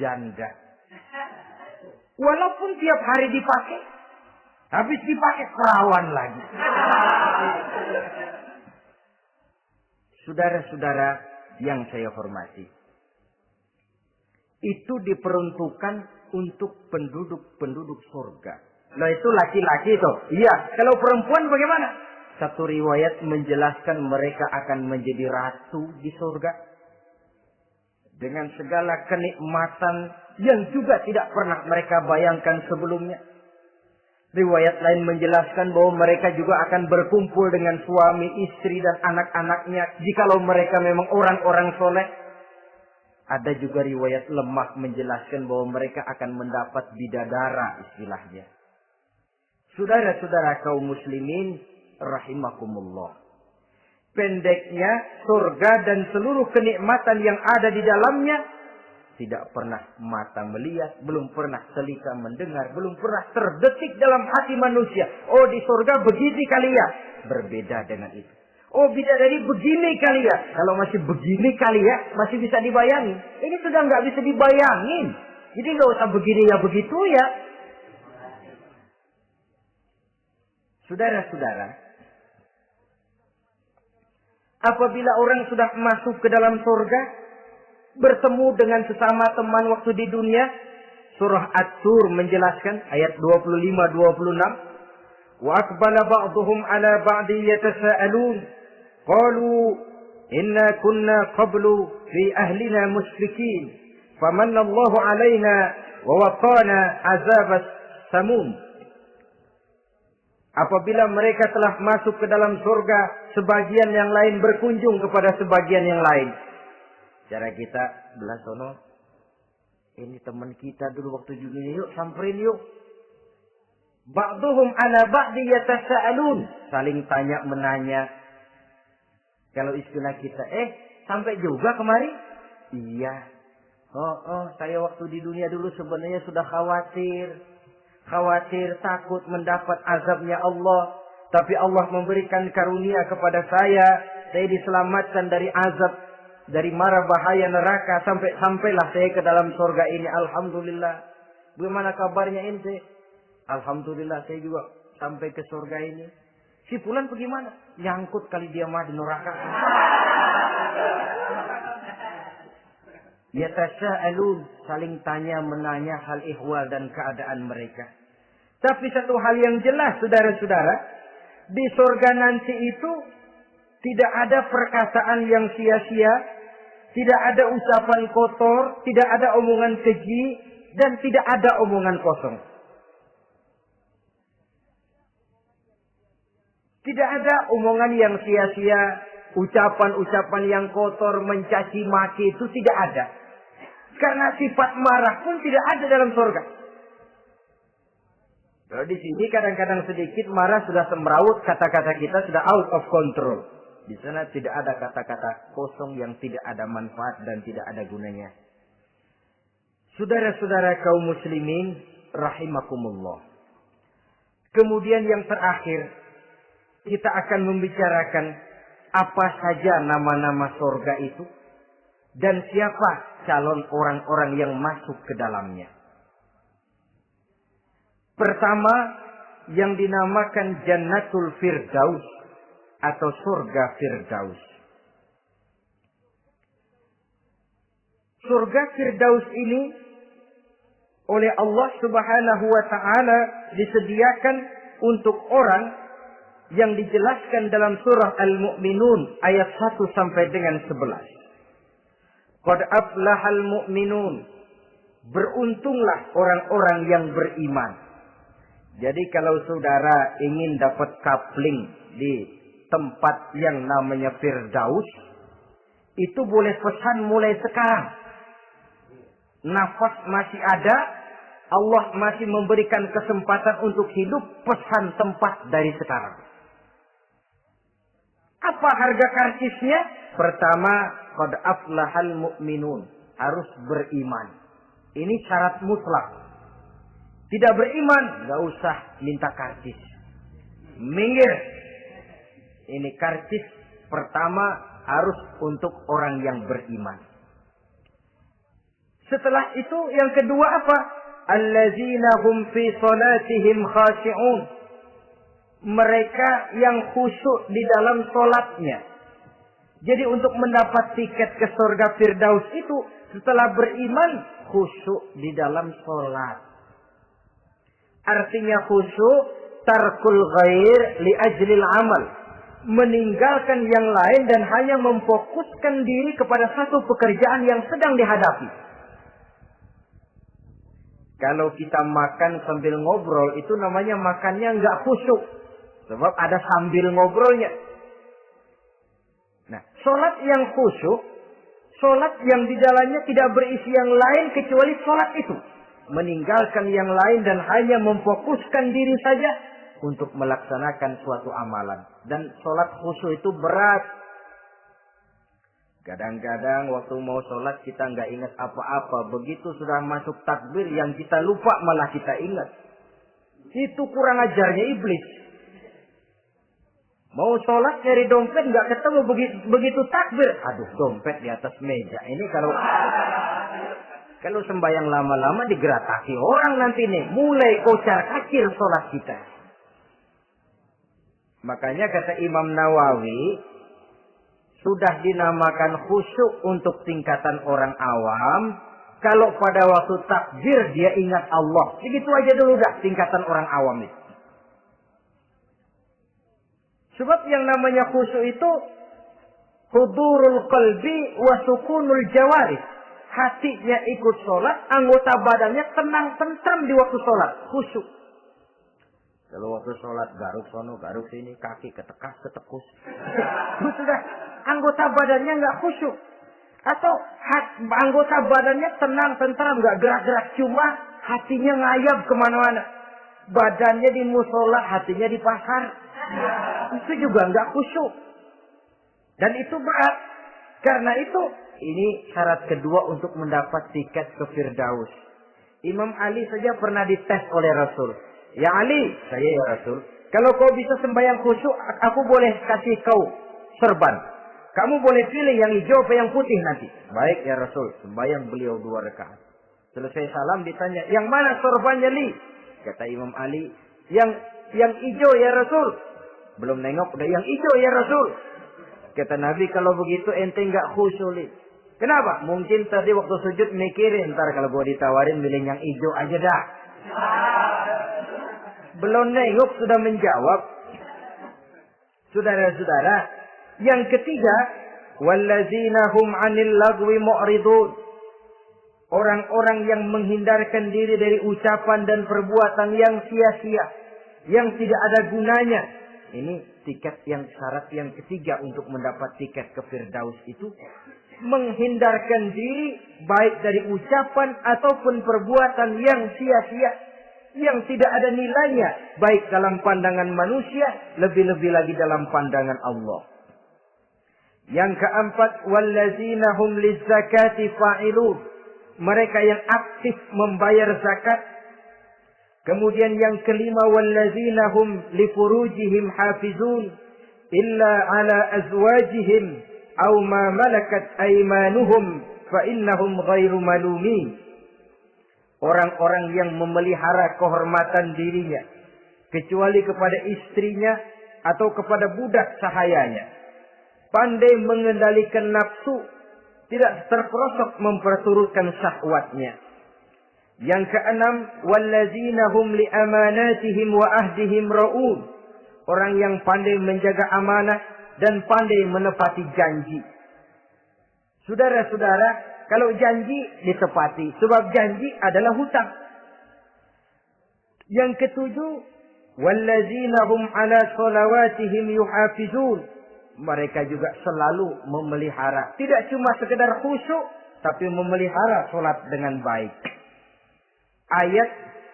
janda. Walaupun tiap hari dipakai, habis dipakai perawan lagi. Saudara-saudara yang saya hormati, itu diperuntukkan untuk penduduk-penduduk surga. Nah itu laki-laki itu. Iya, kalau perempuan bagaimana? Satu riwayat menjelaskan mereka akan menjadi ratu di surga. dengan segala kenikmatan yang juga tidak pernah mereka bayangkan sebelumnya. Riwayat lain menjelaskan bahwa mereka juga akan berkumpul dengan suami, istri, dan anak-anaknya jikalau mereka memang orang-orang soleh. Ada juga riwayat lemah menjelaskan bahwa mereka akan mendapat bidadara istilahnya. Saudara-saudara kaum muslimin rahimakumullah. Pendeknya, surga dan seluruh kenikmatan yang ada di dalamnya tidak pernah mata melihat, belum pernah telinga mendengar, belum pernah terdetik dalam hati manusia. Oh, di surga begini kali ya. Berbeda dengan itu. Oh, bidadari begini kali ya. Kalau masih begini kali ya, masih bisa dibayangin. Ini sudah nggak bisa dibayangin. Jadi nggak usah begini ya begitu ya. Saudara-saudara, apabila orang sudah masuk ke dalam surga, bertemu dengan sesama teman waktu di dunia, surah At-Tur menjelaskan ayat 25-26, wa aqbala ba'dhum 'ala ba'di yatasaalun qalu inna kunna qablu fi ahlina musyrikin famanna Allahu 'alaina wa waqana 'adzabas samum. Apabila mereka telah masuk ke dalam surga, sebagian yang lain berkunjung kepada sebagian yang lain. Cara kita belah sono, ini teman kita dulu waktu dunia, yuk samperin yuk. Ba'duhum ala ba'di yatasaalun, saling tanya menanya. Kalau istilah kita, sampai juga kemari? Iya. Saya waktu di dunia dulu sebenarnya sudah khawatir takut mendapat azabnya Allah. Tapi Allah memberikan karunia kepada saya diselamatkan dari azab, dari mara bahaya neraka, sampailah saya ke dalam surga ini. Alhamdulillah. Bagaimana kabarnya ente? Alhamdulillah saya juga sampai ke surga ini. Si fulan bagaimana? Nyangkut kali dia mah di neraka. Yatasaalun, saling tanya menanya hal ihwal dan keadaan mereka. Tapi satu hal yang jelas, saudara-saudara, di surga nanti itu tidak ada perkataan yang sia-sia, tidak ada ucapan kotor, tidak ada omongan keji, dan tidak ada omongan kosong. Tidak ada omongan yang sia-sia, ucapan-ucapan yang kotor, mencaci maki, itu tidak ada. Karena sifat marah pun tidak ada dalam surga. Kalau di sini kadang-kadang sedikit marah sudah semrawut, kata-kata kita sudah out of control. Di sana tidak ada kata-kata kosong yang tidak ada manfaat dan tidak ada gunanya. Saudara-saudara kaum muslimin rahimakumullah. Kemudian yang terakhir, kita akan membicarakan apa saja nama-nama surga itu dan siapa calon orang-orang yang masuk ke dalamnya. Pertama, yang dinamakan Jannatul Firdaus atau surga Firdaus. Surga Firdaus ini oleh Allah Subhanahu wa taala disediakan untuk orang yang dijelaskan dalam surah Al-Mu'minun ayat 1 sampai dengan 11. Qad aflahal mu'minun. Beruntunglah orang-orang yang beriman. Jadi kalau saudara ingin dapat kapling di tempat yang namanya Firdaus, itu boleh pesan mulai sekarang. Nafas masih ada, Allah masih memberikan kesempatan untuk hidup, pesan tempat dari sekarang. Apa harga karcisnya? Pertama, qad aflahal mu'minun, harus beriman. Ini syarat mutlak. Tidak beriman, gak usah minta karcis. Minggir. Ini karcis pertama harus untuk orang yang beriman. Setelah itu yang kedua apa? Allazina hum fi salatihim khashi'un. Mereka yang khusyuk di dalam salatnya. Jadi untuk mendapat tiket ke surga Firdaus itu setelah beriman khusyuk di dalam salat. Artinya khusyuk tarkul ghair li ajlil amal. meninggalkan yang lain dan hanya memfokuskan diri kepada satu pekerjaan yang sedang dihadapi. Kalau kita makan sambil ngobrol, itu namanya makannya nggak khusyuk. Sebab ada sambil ngobrolnya. Nah, sholat yang khusyuk, sholat yang di dalamnya tidak berisi yang lain kecuali sholat itu. Meninggalkan yang lain dan hanya memfokuskan diri saja untuk melaksanakan suatu amalan. Dan sholat khusyuk itu berat. Kadang-kadang waktu mau sholat kita nggak ingat apa-apa. Begitu sudah masuk takbir yang kita lupa malah kita ingat. Itu kurang ajarnya iblis. Mau sholat nyari dompet nggak ketemu, begitu takbir. Aduh, dompet di atas meja. Ini kalau sembahyang lama-lama digerataki orang nanti nih. Mulai kocar-kacir sholat kita. Makanya kata Imam Nawawi, sudah dinamakan khusyuk untuk tingkatan orang awam. Kalau pada waktu takbir dia ingat Allah. Begitu aja dulu dah tingkatan orang awam itu. Sebab yang namanya khusyuk itu hudurul qalbi wa sukunul jawarih. Hatinya ikut sholat, anggota badannya tenang tentram di waktu sholat. Khusyuk. Kalau waktu sholat garuk sono, garuk sini, kaki ketekas, ketekus. Sudah, anggota badannya nggak khusyuk. Atau anggota badannya tenang tentram, nggak gerak-gerak, cuma hatinya ngayap kemana-mana. Badannya di musola, hatinya di pasar. Itu juga nggak khusyuk. Dan itu berat. Karena itu, ini syarat kedua untuk mendapat tiket ke Firdaus. Imam Ali saja pernah dites oleh Rasul. Ya Ali, saya ya Rasul, kalau kau bisa sembahyang khusyuk, aku boleh kasih kau serban. Kamu boleh pilih yang hijau apa yang putih nanti. Baik ya Rasul, sembahyang beliau 2 rakaat. Selesai salam ditanya, yang mana sorbannya Li? Kata Imam Ali, yang hijau ya Rasul. Belum nengok, udah yang hijau ya Rasul. Kata Nabi, kalau begitu ente nggak khusyuk Li. Kenapa? Mungkin tadi waktu sujud mikirin, ntar kalau gua ditawarin milih yang hijau aja dah. Belum nengok sudah menjawab. Saudara-saudara, yang ketiga, wallazina hum 'anil lagwi mu'ridun. Orang-orang yang menghindarkan diri dari ucapan dan perbuatan yang sia-sia, yang tidak ada gunanya. Ini tiket yang syarat yang ketiga untuk mendapat tiket ke Firdaus itu. Menghindarkan diri baik dari ucapan ataupun perbuatan yang sia-sia, yang tidak ada nilainya, baik dalam pandangan manusia, lebih-lebih lagi dalam pandangan Allah. Yang keempat, wallazina hum lizzakati fa'ilun. Mereka yang aktif membayar zakat. Kemudian yang kelima, wallazina hum lifurujihim hafizun illa ala azwajihim aw ma malakat aymanuhum fa innahum ghairu malumin. Orang-orang yang memelihara kehormatan dirinya kecuali kepada istrinya atau kepada budak sahayanya. Pandai mengendalikan nafsu, tidak terperosok memperturutkan syahwatnya. Yang keenam, wallazina hum li amanatihim wa ahdihim ra'un. Orang yang pandai menjaga amanah dan pandai menepati janji. Saudara-saudara, kalau janji ditepati, sebab janji adalah hutang. Yang ketujuh, wallazina hum ala salawatihim yuhafizun. Mereka juga selalu memelihara, tidak cuma sekedar khusyuk, tapi memelihara salat dengan baik. Ayat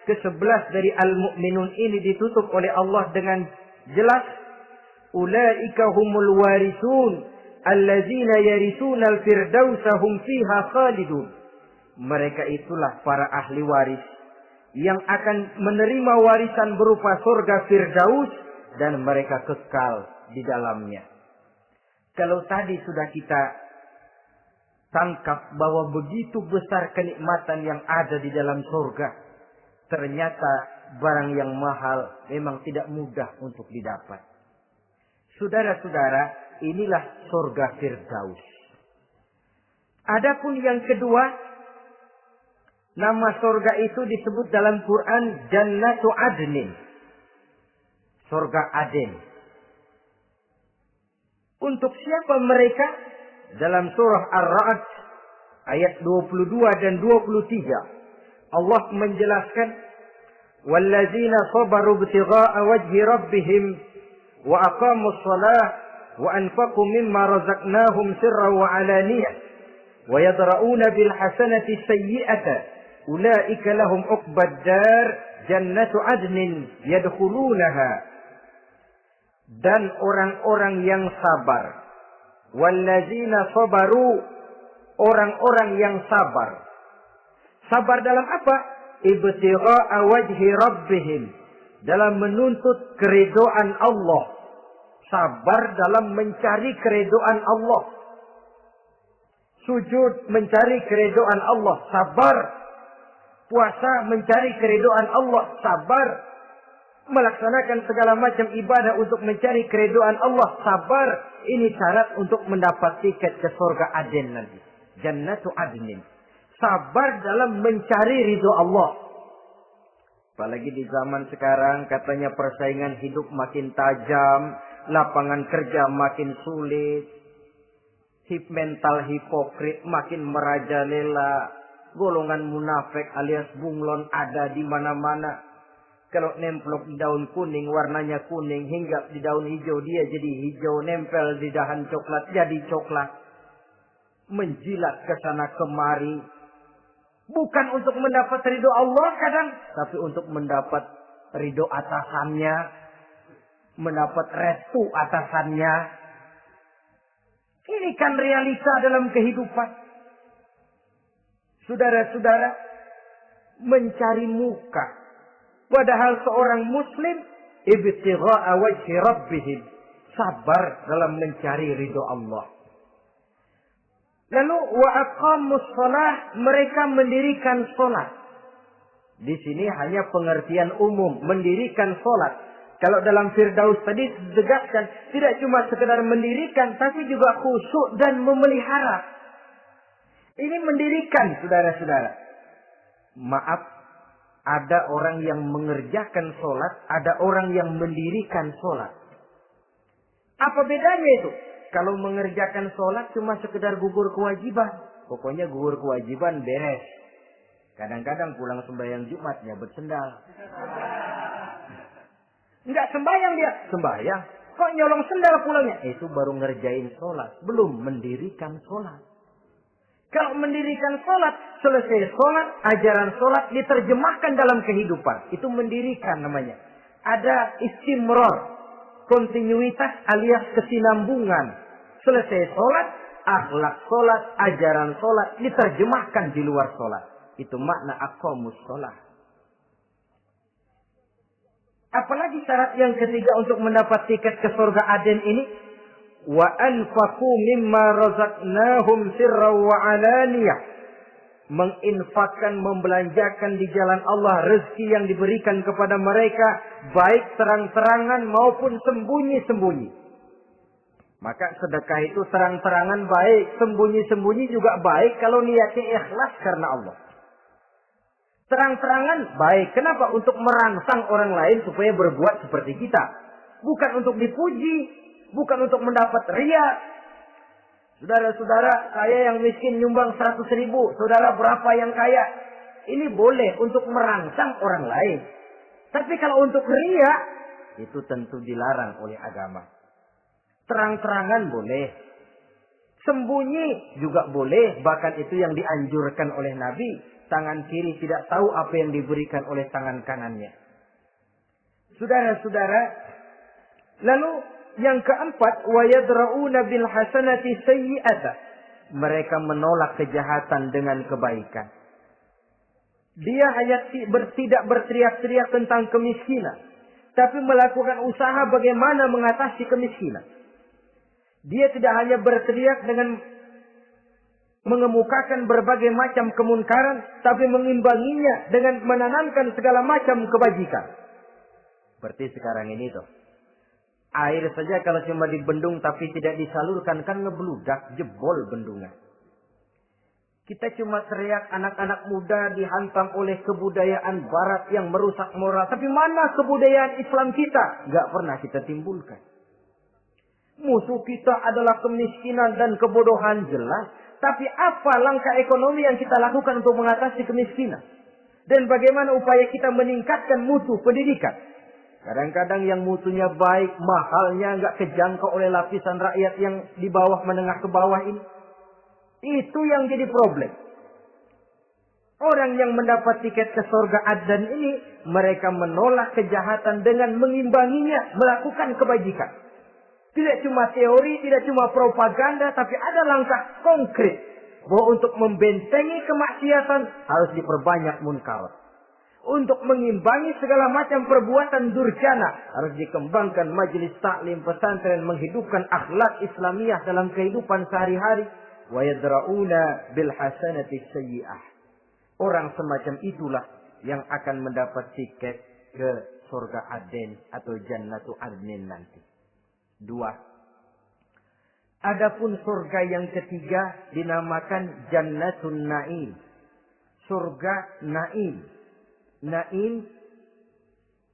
ke-11 dari Al-Mu'minun ini ditutup oleh Allah dengan jelas, ulaika humul warisun allazina yarisuna al-firdausa hum fiha khalidun. Mereka itulah para ahli waris yang akan menerima warisan berupa surga Firdaus dan mereka kekal di dalamnya. Kalau tadi sudah kita tangkap bahwa begitu besar kenikmatan yang ada di dalam surga, ternyata barang yang mahal memang tidak mudah untuk didapat. Saudara-saudara, inilah surga Firdaus. Adapun yang kedua, nama surga itu disebut dalam Quran Jannatu Adnin. Surga Aden. Untuk siapa mereka? Dalam surah Ar-Ra'd ayat 22 dan 23 Allah menjelaskan, wallazina sabaru ibtigha'a wajhi rabbihim wa aqamus shalah wa anfaqu mimma razaqnahum sirran wa alaniyah wa yadra'una bil hasanati sayyi'ata ulaika lahum uqbad dar jannatu adnin yadkhulunaha. Dan orang-orang yang sabar, wallazina sabaru, orang-orang yang sabar. Sabar dalam apa? Ibtigha'a wajhi rabbihim, dalam menuntut keridhaan Allah. Sabar dalam mencari keridhaan Allah. Sujud mencari keridhaan Allah, sabar. Puasa mencari keridhaan Allah, sabar. Melaksanakan segala macam ibadah untuk mencari keridhaan Allah, sabar. Ini syarat untuk mendapat tiket ke surga Aden nanti. Jannatu Adnin. Sabar dalam mencari ridho Allah. Apalagi di zaman sekarang katanya persaingan hidup makin tajam, lapangan kerja makin sulit, mental hipokrit makin merajalela, golongan munafik alias bunglon ada di mana-mana. Kalau nemplok di daun kuning, warnanya kuning. Hinggap di daun hijau, dia jadi hijau. Nempel di dahan coklat, jadi coklat. Menjilat ke sana kemari. Bukan untuk mendapat ridho Allah kadang, tapi untuk mendapat ridho atasannya. Mendapat restu atasannya. Ini kan realita dalam kehidupan. Saudara-saudara, mencari muka. Padahal seorang muslim ibtigha'a wajhi rabbihim, sabar dalam mencari ridho Allah. Lalu wa aqamus shalah, mereka mendirikan salat. Di sini hanya pengertian umum, mendirikan salat. Kalau dalam Firdaus tadi ditegaskan tidak cuma sekedar mendirikan, tapi juga khusyuk dan memelihara. Ini mendirikan, saudara-saudara. Maaf, ada orang yang mengerjakan sholat, ada orang yang mendirikan sholat. Apa bedanya itu? Kalau mengerjakan sholat cuma sekedar gugur kewajiban. Pokoknya gugur kewajiban beres. Kadang-kadang pulang sembahyang Jumat nyabet sendal. Enggak sembahyang dia. Sembahyang. Kok nyolong sendal pulangnya? Itu baru ngerjain sholat. Belum mendirikan sholat. Kalau mendirikan sholat, selesai sholat, ajaran sholat diterjemahkan dalam kehidupan. Itu mendirikan namanya. Ada istimror, kontinuitas alias kesinambungan. Selesai sholat, akhlak sholat, ajaran sholat diterjemahkan di luar sholat. Itu makna aqamus sholat. Apalagi syarat yang ketiga untuk mendapat tiket ke surga Aden ini? Wa anfaqu mimma razaqnahum sirran wa alaniyah. Menginfakkan, membelanjakan di jalan Allah rezeki yang diberikan kepada mereka, baik terang-terangan maupun sembunyi-sembunyi. Maka sedekah itu terang-terangan baik, sembunyi-sembunyi juga baik kalau niatnya ikhlas karena Allah. Terang-terangan baik. Kenapa? Untuk merangsang orang lain supaya berbuat seperti kita. Bukan untuk dipuji, bukan untuk mendapat ria. Saudara-saudara, saya yang miskin nyumbang 100.000. Saudara berapa yang kaya? Ini boleh untuk merangsang orang lain. Tapi kalau untuk ria, itu tentu dilarang oleh agama. Terang-terangan boleh. Sembunyi juga boleh. Bahkan itu yang dianjurkan oleh Nabi. Tangan kiri tidak tahu apa yang diberikan oleh tangan kanannya. Saudara-saudara, lalu yang keempat, wa yadra'una bil hasanati sayyi'ata. Mereka menolak kejahatan dengan kebaikan. Dia hanya tidak berteriak-teriak tentang kemiskinan, tapi melakukan usaha bagaimana mengatasi kemiskinan. Dia tidak hanya berteriak dengan mengemukakan berbagai macam kemunkaran, tapi mengimbanginya dengan menanamkan segala macam kebajikan. Seperti sekarang ini tuh. Air saja kalau cuma dibendung tapi tidak disalurkan kan ngebludak, jebol bendungan. Kita cuma teriak anak-anak muda dihantam oleh kebudayaan barat yang merusak moral. Tapi mana kebudayaan Islam kita? Gak pernah kita timbulkan. Musuh kita adalah kemiskinan dan kebodohan, jelas. Tapi apa langkah ekonomi yang kita lakukan untuk mengatasi kemiskinan? Dan bagaimana upaya kita meningkatkan mutu pendidikan? Kadang-kadang yang mutunya baik, mahalnya nggak kejangkau oleh lapisan rakyat yang di bawah, menengah ke bawah ini. Itu yang jadi problem. Orang yang mendapat tiket ke surga Adnan ini, mereka menolak kejahatan dengan mengimbanginya, melakukan kebajikan. Tidak cuma teori, tidak cuma propaganda, tapi ada langkah konkret. Bahwa untuk membentengi kemaksiatan harus diperbanyak munkar. Untuk mengimbangi segala macam perbuatan durjana harus dikembangkan majelis taklim pesantren, menghidupkan akhlak Islamiyah dalam kehidupan sehari-hari. Wa yadra'una bil hasanati sayyi'ah. Orang semacam itulah yang akan mendapat tiket ke surga Aden atau Jannatu Adnin nanti. 2. Adapun surga yang ketiga dinamakan Jannatun Naim. Surga Naim. Naim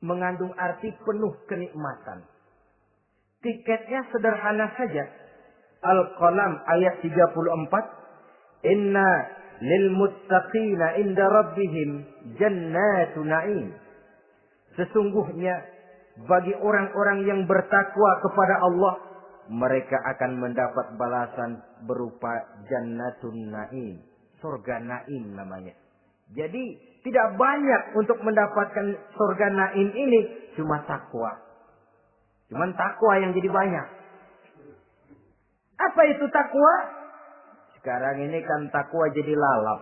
mengandung arti penuh kenikmatan. Tiketnya sederhana saja. Al-Qalam ayat 34. Inna lil muttaqina inda rabbihim jannatu na'im. Sesungguhnya bagi orang-orang yang bertakwa kepada Allah, mereka akan mendapat balasan berupa jannatun na'im. Surga Naim namanya. Jadi tidak banyak untuk mendapatkan surga Naim ini, cuma takwa. Cuman takwa yang jadi banyak. Apa itu takwa? Sekarang ini kan takwa jadi lalap.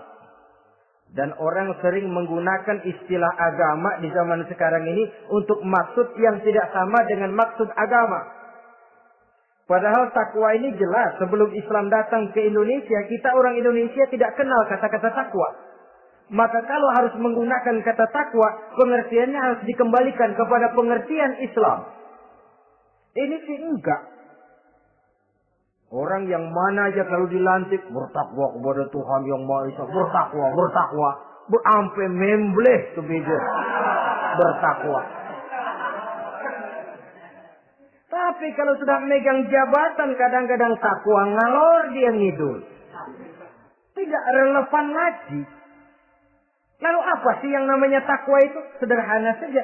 Dan orang sering menggunakan istilah agama di zaman sekarang ini untuk maksud yang tidak sama dengan maksud agama. Padahal takwa ini jelas. Sebelum Islam datang ke Indonesia, kita orang Indonesia tidak kenal kata-kata takwa. Maka kalau harus menggunakan kata takwa, pengertiannya harus dikembalikan kepada pengertian Islam. Ini sih enggak. Orang yang mana aja kalau dilantik bertakwa kepada Tuhan yang Maha Esa, bertakwa, sampai membleh tuh beda. Bertakwa. Tapi kalau sudah megang jabatan, kadang-kadang takwa ngalor dia ngidul. Tidak relevan lagi. Lalu apa sih yang namanya takwa itu? Sederhana saja.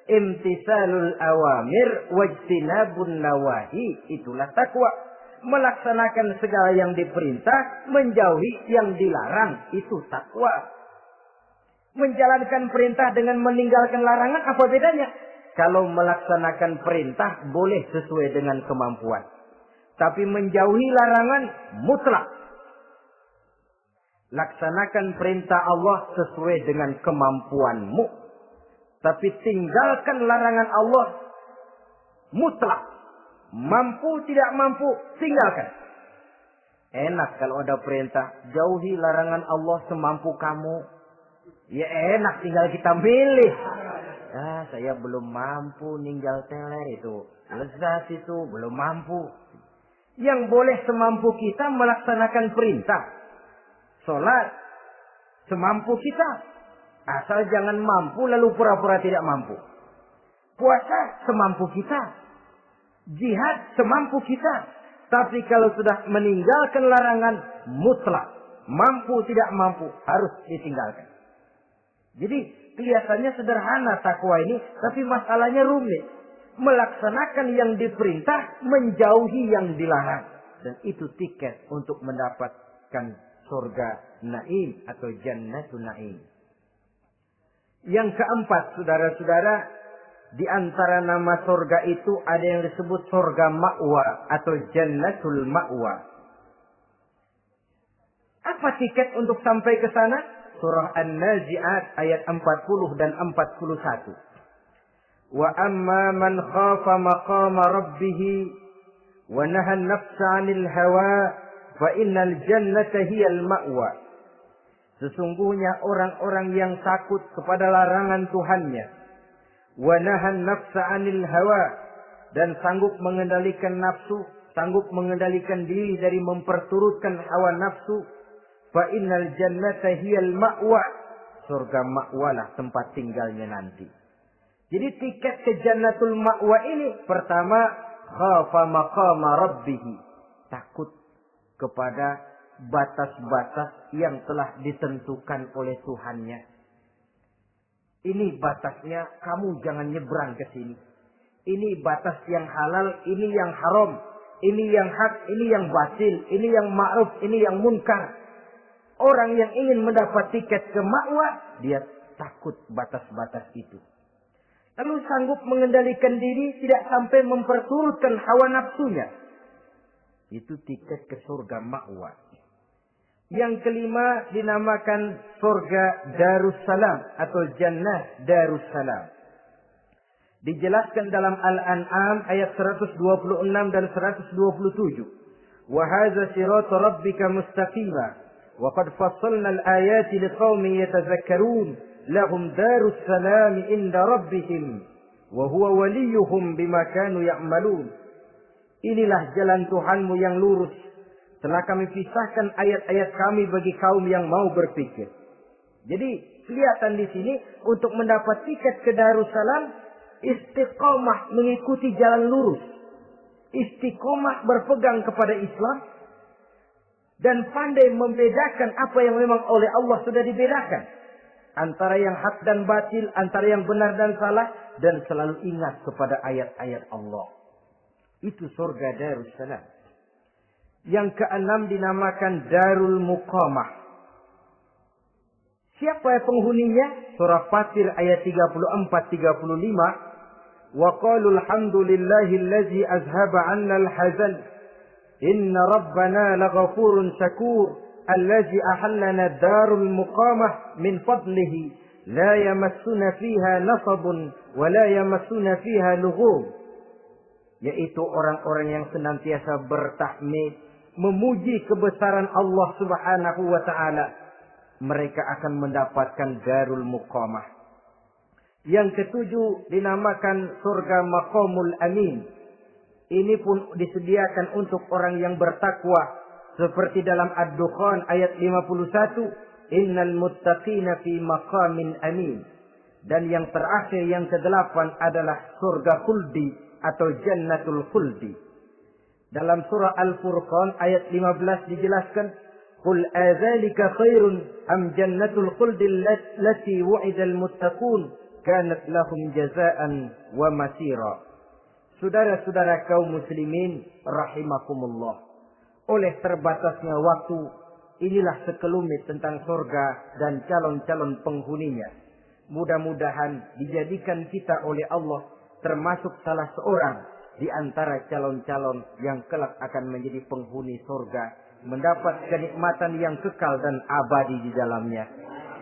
Imtisalul awamir wajtinabun nawahi. Itulah takwa. Melaksanakan segala yang diperintah, menjauhi yang dilarang. Itu takwa. Menjalankan perintah dengan meninggalkan larangan, apa bedanya? Kalau melaksanakan perintah boleh sesuai dengan kemampuan. Tapi menjauhi larangan mutlak. Laksanakan perintah Allah sesuai dengan kemampuanmu. Tapi tinggalkan larangan Allah mutlak. Mampu tidak mampu, tinggalkan. Enak kalau ada perintah, jauhi larangan Allah semampu kamu. Ya enak, tinggal kita milih. Saya belum mampu ninggal teler itu. Lezat itu, belum mampu. Yang boleh semampu kita melaksanakan perintah. Sholat semampu kita. Asal jangan mampu lalu pura-pura tidak mampu. Puasa semampu kita. Jihad semampu kita. Tapi kalau sudah meninggalkan larangan mutlak. Mampu tidak mampu harus ditinggalkan. Jadi kelihatannya sederhana takwa ini. Tapi masalahnya rumit. Melaksanakan yang diperintah. Menjauhi yang dilarang. Dan itu tiket untuk mendapatkan surga Naim atau Jannatun Naim. Yang keempat, saudara-saudara, di antara nama surga itu ada yang disebut surga ma'wa atau Jannatul Ma'wa. Apa tiket untuk sampai ke sana? Surah An-Nazi'at ayat 40 dan 41. Wa amma man khafa maqama rabbih wa naha an-nafsa 'anil hawa fa innal jannata hiyal ma'wa. Sesungguhnya orang-orang yang takut kepada larangan Tuhannya, wa nahan nafsa 'anil hawa, dan sanggup mengendalikan nafsu, sanggup mengendalikan diri dari memperturutkan hawa nafsu, fa innal jannata hiyal ma'wa, surga ma'walah tempat tinggalnya nanti. Jadi tiket ke Jannatul Ma'wa ini pertama khafa maqama rabbih, takut kepada batas-batas yang telah ditentukan oleh Tuhannya. Ini batasnya, kamu jangan nyebrang ke sini. Ini batas yang halal, ini yang haram, ini yang hak, ini yang batil, ini yang ma'ruf, ini yang munkar. Orang yang ingin mendapat tiket ke ma'wa, dia takut batas-batas itu. Lalu sanggup mengendalikan diri, tidak sampai memperturutkan hawa nafsunya. Itu tiket ke surga ma'wa. Yang kelima dinamakan surga Darussalam atau Jannah Darussalam. Dijelaskan dalam Al-An'am ayat 126 dan 127. Wa hadza siratu rabbika mustaqima wa qad fassalna al-ayati liqaumin yatadhakkarun lahum darussalam inda rabbihim wa huwa waliyuhum bima kanu ya'malun. Inilah jalan Tuhanmu yang lurus. Telah kami pisahkan ayat-ayat kami bagi kaum yang mau berpikir. Jadi kelihatan di sini untuk mendapat tiket ke Darussalam, istiqomah mengikuti jalan lurus, istiqomah berpegang kepada Islam, dan pandai membedakan apa yang memang oleh Allah sudah dibedakan antara yang hak dan batil, antara yang benar dan salah, dan selalu ingat kepada ayat-ayat Allah. Itu surga Darussalam. Yang keenam dinamakan Darul Muqamah. Siapa penghuninya? Surah Fatir ayat 34-35. Wa qalu alhamdulillahillazi azhaba 'anna al-hazan. Inna rabbana laghafurun syakur. Allazi ahallana darul muqamah min fadlihi. La yamassuna fiha nasabun wa la yamassuna fiha lughub. Yaitu orang-orang yang senantiasa bertahmid, memuji kebesaran Allah Subhanahu wa ta'ala. Mereka akan mendapatkan Darul Muqamah. Yang ketujuh dinamakan surga Maqamul Amin. Ini pun disediakan untuk orang yang bertakwa. Seperti dalam Ad-Dukhan ayat 51. Innal muttaqina fi maqamin amin. Dan yang terakhir yang kedelapan adalah surga khuldi atau Jannatul Khuldi. Dalam surah Al-Furqan ayat 15 dijelaskan, "Qul adzalika khairun am jannatul khuldi allati wu'ida al-muttaqun kanat lahum jazaa'an wa masira." Saudara-saudara kaum muslimin rahimakumullah. Oleh terbatasnya waktu, inilah sekelumit tentang surga dan calon-calon penghuninya. Mudah-mudahan dijadikan kita oleh Allah termasuk salah seorang di antara calon-calon yang kelak akan menjadi penghuni surga, mendapat kenikmatan yang kekal dan abadi di dalamnya.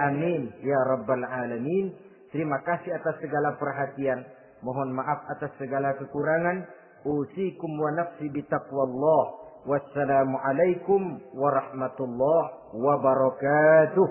Amin ya rabbal alamin. Terima kasih atas segala perhatian. Mohon maaf atas segala kekurangan. Usikum wa nafsi bitaqwallah. Wassalamualaikum warahmatullahi wabarakatuh.